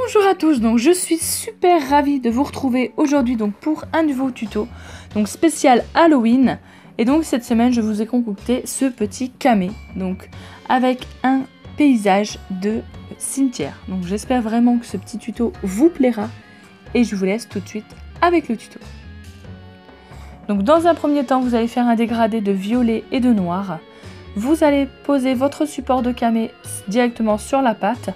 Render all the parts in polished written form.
Bonjour à tous, donc je suis super ravie de vous retrouver aujourd'hui donc pour un nouveau tuto donc spécial Halloween. Et donc cette semaine je vous ai concocté ce petit camé donc avec un paysage de cimetière. Donc j'espère vraiment que ce petit tuto vous plaira et je vous laisse tout de suite avec le tuto. Donc dans un premier temps vous allez faire un dégradé de violet et de noir. Vous allez poser votre support de camé directement sur la pâte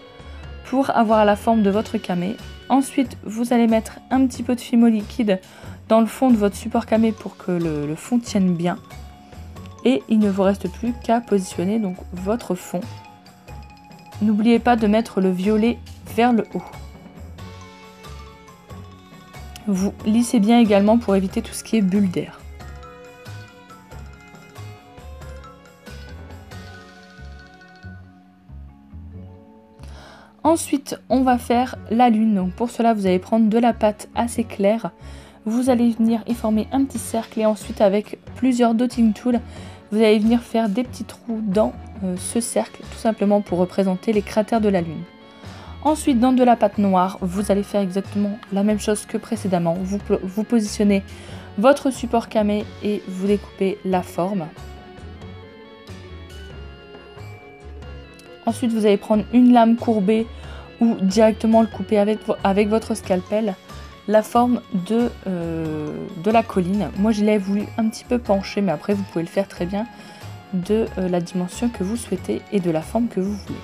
pour avoir la forme de votre camé. Ensuite, vous allez mettre un petit peu de Fimo liquide dans le fond de votre support camé pour que le fond tienne bien. Et il ne vous reste plus qu'à positionner donc votre fond. N'oubliez pas de mettre le violet vers le haut. Vous lissez bien également pour éviter tout ce qui est bulle d'air. Ensuite, on va faire la lune. Donc pour cela, vous allez prendre de la pâte assez claire. Vous allez venir y former un petit cercle et ensuite avec plusieurs dotting tools, vous allez venir faire des petits trous dans ce cercle, tout simplement pour représenter les cratères de la lune. Ensuite, dans de la pâte noire, vous allez faire exactement la même chose que précédemment. Vous positionnez votre support camé et vous découpez la forme. Ensuite, vous allez prendre une lame courbée ou directement le couper avec votre scalpel, la forme de la colline. Moi, je l'ai voulu un petit peu pencher, mais après, vous pouvez le faire très bien de la dimension que vous souhaitez et de la forme que vous voulez.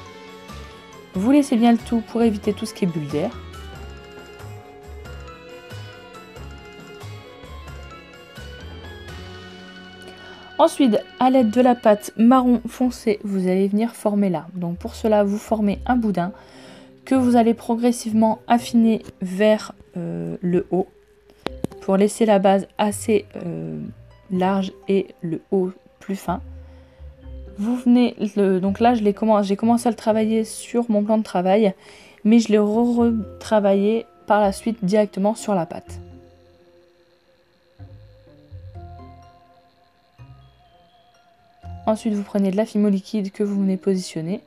Vous laissez bien le tout pour éviter tout ce qui est bulle d'air. Ensuite, à l'aide de la pâte marron foncé, vous allez venir former l'arbre. Donc pour cela, vous formez un boudin que vous allez progressivement affiner vers le haut pour laisser la base assez large et le haut plus fin. Vous venez, donc là j'ai commencé à le travailler sur mon plan de travail, mais je l'ai retravaillé par la suite directement sur la pâte. Ensuite, vous prenez de la Fimo liquide que vous venez positionner.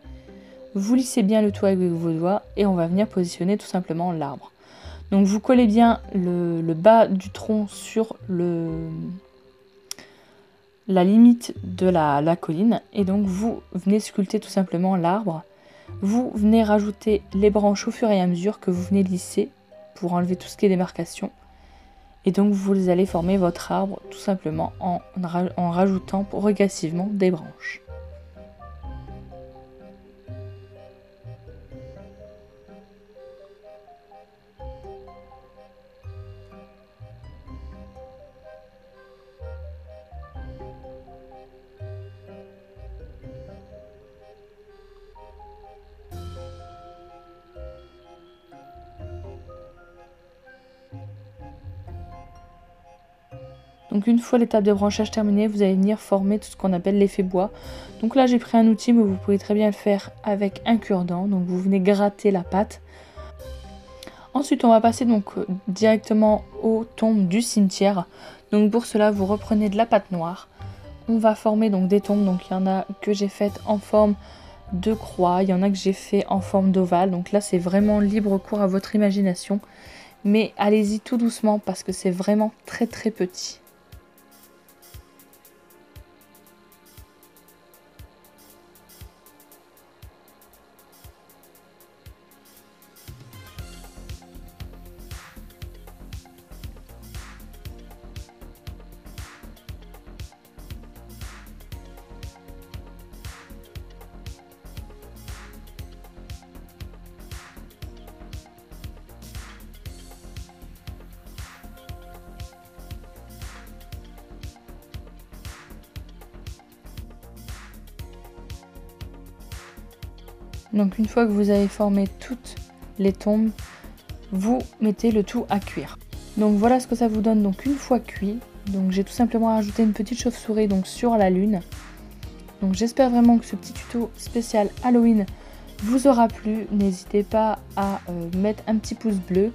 Vous lissez bien le tout avec vos doigts et on va venir positionner tout simplement l'arbre. Donc vous collez bien le bas du tronc sur la limite de la colline et donc vous venez sculpter tout simplement l'arbre. Vous venez rajouter les branches au fur et à mesure que vous venez lisser pour enlever tout ce qui est démarcation. Et donc vous allez former votre arbre tout simplement en rajoutant progressivement des branches. Donc une fois l'étape de branchage terminée, vous allez venir former tout ce qu'on appelle l'effet bois. Donc là j'ai pris un outil, mais vous pouvez très bien le faire avec un cure-dent. Donc vous venez gratter la pâte. Ensuite on va passer donc directement aux tombes du cimetière. Donc pour cela vous reprenez de la pâte noire. On va former donc des tombes. Donc il y en a que j'ai faites en forme de croix, il y en a que j'ai fait en forme d'ovale. Donc là c'est vraiment libre cours à votre imagination. Mais allez-y tout doucement parce que c'est vraiment très petit. Donc une fois que vous avez formé toutes les tombes, vous mettez le tout à cuire. Donc voilà ce que ça vous donne donc une fois cuit. Donc j'ai tout simplement rajouté une petite chauve-souris donc sur la lune. Donc j'espère vraiment que ce petit tuto spécial Halloween vous aura plu. N'hésitez pas à mettre un petit pouce bleu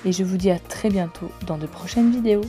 et je vous dis à très bientôt dans de prochaines vidéos.